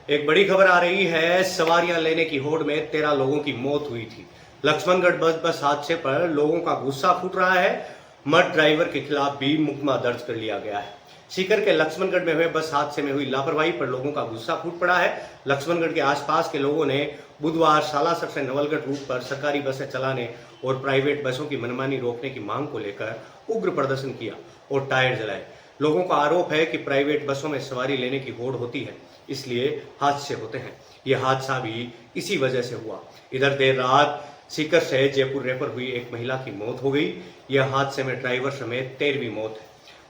एक बड़ी खबर आ रही है। सवारियां लेने की होड़ में 13 लोगों की मौत हुई थी। लक्ष्मणगढ़ बस हादसे पर लोगों का गुस्सा फूट रहा है। मर्द ड्राइवर के खिलाफ भी मुकदमा दर्ज कर लिया गया है। सीकर के लक्ष्मणगढ़ में हुए बस हादसे में हुई लापरवाही पर लोगों का गुस्सा फूट पड़ा है। लक्ष्मणगढ़ के आसपास के लोगों ने बुधवार सालासर से नवलगढ़ रूट पर सरकारी बसें चलाने और प्राइवेट बसों की मनमानी रोकने की मांग को लेकर उग्र प्रदर्शन किया और टायर जलाए। लोगों का आरोप है कि प्राइवेट बसों में सवारी लेने की होड़ होती है, इसलिए हादसे होते हैं। यह हादसा भी इसी वजह से हुआ। इधर देर रात सीकर से जयपुर रेफर हुई एक महिला की मौत हो गई। यह हादसे में ड्राइवर समेत 13वीं मौत है।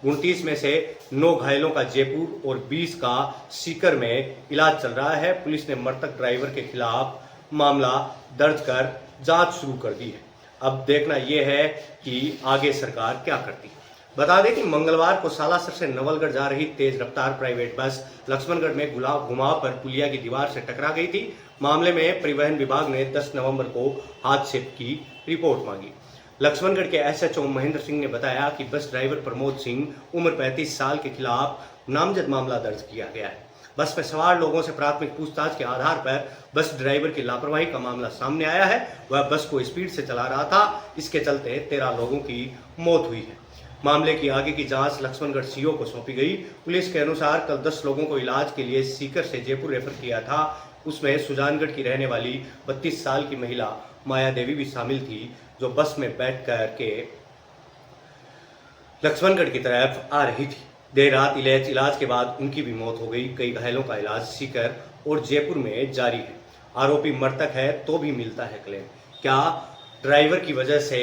29 में से 9 घायलों का जयपुर और 20 का सीकर में इलाज चल रहा है। पुलिस ने मृतक ड्राइवर के खिलाफ मामला दर्ज कर जांच शुरू कर दी है। अब देखना यह है कि आगे सरकार क्या करती है। बता दें कि मंगलवार को सालासर से नवलगढ़ जा रही तेज रफ्तार प्राइवेट बस लक्ष्मणगढ़ में घुमाव पर पुलिया की दीवार से टकरा गई थी। मामले में परिवहन विभाग ने 10 नवंबर को हादसे की रिपोर्ट मांगी। लक्ष्मणगढ़ के एसएचओ महेंद्र सिंह ने बताया कि बस ड्राइवर प्रमोद सिंह उम्र 35 साल के खिलाफ नामजद मामला दर्ज किया गया है। बस में सवार लोगों से प्राथमिक पूछताछ के आधार पर बस ड्राइवर की लापरवाही का मामला सामने आया है। वह बस को स्पीड से चला रहा था, इसके चलते 13 लोगों की मौत हुई है। मामले की आगे की जांच लक्ष्मणगढ़ सीओ को सौंपी गई। पुलिस के अनुसार कल 10 लोगों को इलाज के लिए सीकर से जयपुर रेफर किया था। उसमें सुजानगढ़ की रहने वाली 32 साल की महिला माया देवी भी शामिल थी, जो बस में बैठ कर के लक्ष्मणगढ़ की तरफ आ रही थी। देर रात इलाज के बाद उनकी भी मौत हो गई। कई घायलों का इलाज सीकर और जयपुर में जारी है। आरोपी मृतक है तो भी मिलता है क्लेम। क्या ड्राइवर की वजह से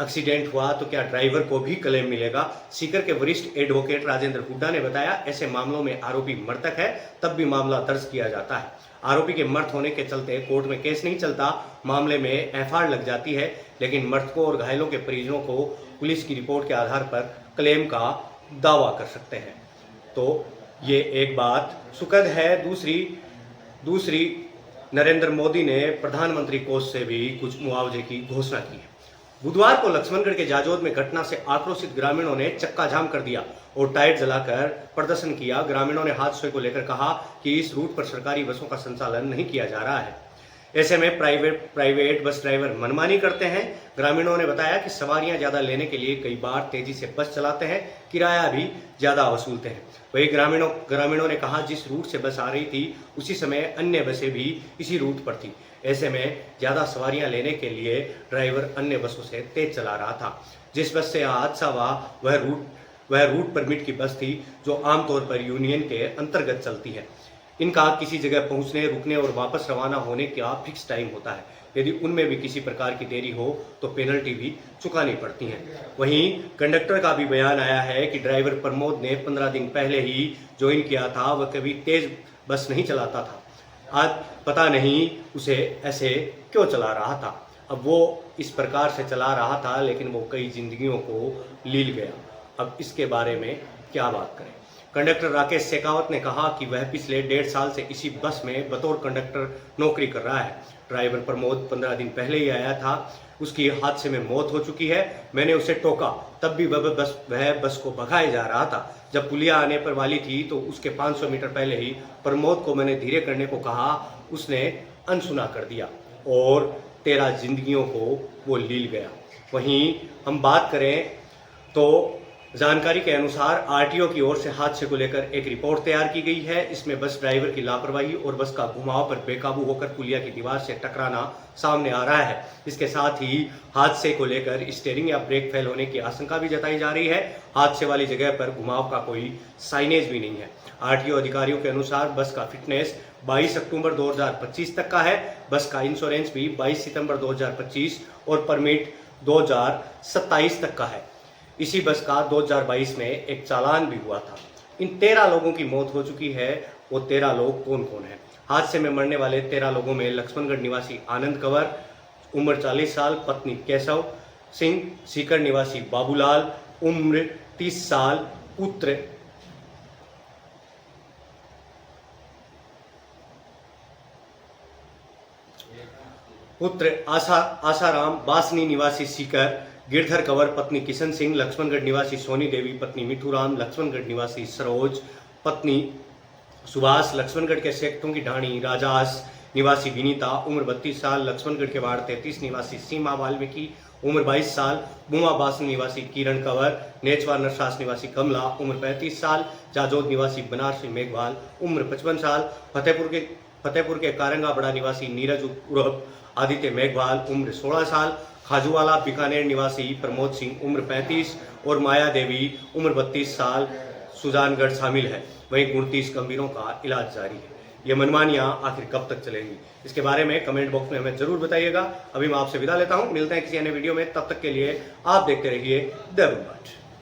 एक्सीडेंट हुआ तो क्या ड्राइवर को भी क्लेम मिलेगा? सीकर के वरिष्ठ एडवोकेट राजेंद्र हुड्डा ने बताया, ऐसे मामलों में आरोपी मृतक है तब भी मामला दर्ज किया जाता है। आरोपी के मृत होने के चलते कोर्ट में केस नहीं चलता, मामले में एफआईआर लग जाती है, लेकिन मृतकों और घायलों के परिजनों को पुलिस की रिपोर्ट के आधार पर क्लेम का दावा कर सकते हैं। तो ये एक बात सुखद है। दूसरी नरेंद्र मोदी ने प्रधानमंत्री कोष से भी कुछ मुआवजे की घोषणा की है। बुधवार को लक्ष्मणगढ़ के जाजोद में घटना से आक्रोशित ग्रामीणों ने चक्का जाम कर दिया और टायर जलाकर प्रदर्शन किया। ग्रामीणों ने हादसे को लेकर कहा कि इस रूट पर सरकारी बसों का संचालन नहीं किया जा रहा है। ऐसे में प्राइवेट बस ड्राइवर मनमानी करते हैं। ग्रामीणों ने बताया कि सवारियां ज्यादा लेने के लिए कई बार तेजी से बस चलाते हैं, किराया भी ज्यादा वसूलते हैं। वही ग्रामीणों ने कहा, जिस रूट से बस आ रही थी उसी समय अन्य बसें भी इसी रूट पर थी। ऐसे में ज्यादा सवारियां लेने के लिए ड्राइवर अन्य बसों से तेज चला रहा था। जिस बस से हादसा हुआ वह रूट परमिट की बस थी, जो आमतौर पर यूनियन के अंतर्गत चलती है। इनका किसी जगह पहुंचने, रुकने और वापस रवाना होने का फिक्स टाइम होता है। यदि उनमें भी किसी प्रकार की देरी हो तो पेनल्टी भी चुकानी पड़ती है। वहीं कंडक्टर का भी बयान आया है कि ड्राइवर प्रमोद ने 15 दिन पहले ही ज्वाइन किया था। वह कभी तेज बस नहीं चलाता था। आज पता नहीं उसे ऐसे क्यों चला रहा था। अब वो इस प्रकार से चला रहा था, लेकिन वो कई जिंदगियों को लील गया। अब इसके बारे में क्या बात करें। कंडक्टर राकेश शेखावत ने कहा कि वह पिछले 1.5 साल से इसी बस में बतौर कंडक्टर नौकरी कर रहा है। ड्राइवर प्रमोद 15 दिन पहले ही आया था। उसकी हादसे में मौत हो चुकी है। मैंने उसे टोका, तब भी वह बस को भगाए जा रहा था। जब पुलिया आने पर वाली थी तो उसके 500 मीटर पहले ही प्रमोद को मैंने धीरे करने को कहा, उसने अनसुना कर दिया और 13 जिंदगियों को वो लील गया। वहीं हम बात करें तो जानकारी के अनुसार आरटीओ की ओर से हादसे को लेकर एक रिपोर्ट तैयार की गई है। इसमें बस ड्राइवर की लापरवाही और बस का घुमाव पर बेकाबू होकर पुलिया की दीवार से टकराना सामने आ रहा है। इसके साथ ही हादसे को लेकर स्टीयरिंग या ब्रेक फेल होने की आशंका भी जताई जा रही है। हादसे वाली जगह पर घुमाव का कोई साइनेज भी नहीं है। आरटीओ अधिकारियों के अनुसार बस का फिटनेस 22 अक्टूबर 2025 तक का है। बस का इंश्योरेंस भी 22 सितंबर 2025 और परमिट 2027 तक का है। इसी बस का 2022 में एक चालान भी हुआ था। इन 13 लोगों की मौत हो चुकी है। वो 13 लोग कौन कौन हैं? हादसे में मरने वाले 13 लोगों में लक्ष्मणगढ़ निवासी आनंद कंवर, उम्र 40 साल, पत्नी केशव सिंह, सीकर निवासी बाबूलाल, उम्र 30 साल, पुत्र आसाराम, बासनी निवासी सीकर, गिरधर कंवर, पत्नी किशन सिंह, लक्ष्मणगढ़ निवासी सोनी देवी, पत्नी मिठू राम, लक्ष्मणगढ़ निवासी सरोज, पत्नी सुभाष लक्ष्मणगढ़ के सेक्टरों की ढाणी राजास निवासी विनीता उम्र 32 साल, लक्ष्मणगढ़ के वार्ड 33 निवासी सीमा वाल्मीकि उम्र 22 साल, बुमा बासन निवासी किरण कंवर, नेचवा नरसास निवासी कमला उम्र 35 साल, जाजोद निवासी बनारसी मेघवाल उम्र 55 साल, फतेहपुर के कारंगा बड़ा निवासी नीरज उर्फ आदित्य मेघवाल उम्र 16 साल, खाजूवाला बीकानेर निवासी प्रमोद सिंह उम्र 35 और माया देवी उम्र 32 साल सुजानगढ़ शामिल है। वहीं 29 गंभीरों का इलाज जारी है। ये मनमानियां आखिर कब तक चलेंगी, इसके बारे में कमेंट बॉक्स में हमें जरूर बताइएगा। अभी मैं आपसे विदा लेता हूं, मिलते हैं किसी अन्य वीडियो में, तब तक के लिए आप देखते रहिए द बूम।